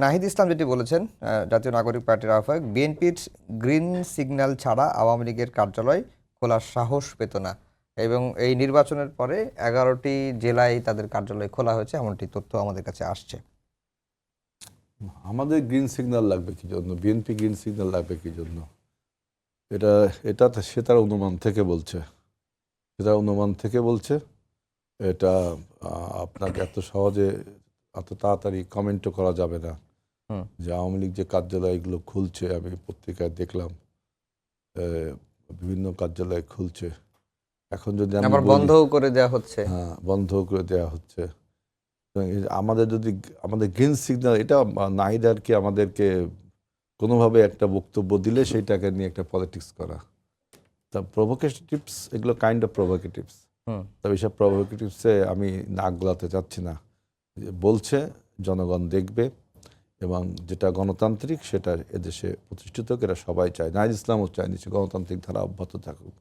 নাহিদ ইসলাম যেটি বলেছেন, জাতীয় নাগরিক পার্টির আহ্বায়ক, বিএনপির গ্রিন সিগন্যাল ছাড়া আওয়ামী লীগের কার্যালয় খোলার সাহস পেত না এবং এই নির্বাচনের পরে 11টি জেলায় তাদের কার্যালয় খোলা হয়েছে, এমনটি তথ্য আমাদের কাছে আসছে। আমাদের গ্রিন সিগন্যাল লাগবে কি জন্য? বিএনপি গ্রিন সিগন্যাল লাগবে কি জন্য? এটা এটা সে তার অনুমান থেকে বলছে, এটা আপনাকে এত সহজে এত তাড়াতাড়ি কমেন্টও করা যাবে না যে আওয়ামী লীগ যে কার্যালয়গুলো খুলছে, আমি পত্রিকায় দেখলাম বিভিন্ন কার্যালয় খুলছে। এখন যদি আমি বন্ধও করে দেওয়া হচ্ছে, হ্যাঁ, বন্ধ করে দেওয়া হচ্ছে। আমাদের যদি আমাদের গ্রিন সিগন্যাল, এটা নাহিদারকে আমাদেরকে কোনোভাবে একটা বক্তব্য দিলে সেইটাকে নিয়ে একটা পলিটিক্স করা, তা প্রভোকেটিভস, এগুলো কাইন্ড অফ প্রভোকেটিভস। তবে এইসব প্রভোকেটিভসে আমি নাক গলাতে চাচ্ছি না। বলছে জনগণ দেখবে, এবং যেটা গণতান্ত্রিক সেটা এদেশে প্রতিষ্ঠিত হোক, এরা সবাই চায়। নাহিদ ইসলামও চায় নিশ্চয় গণতান্ত্রিক ধারা অব্যাহত থাকুক।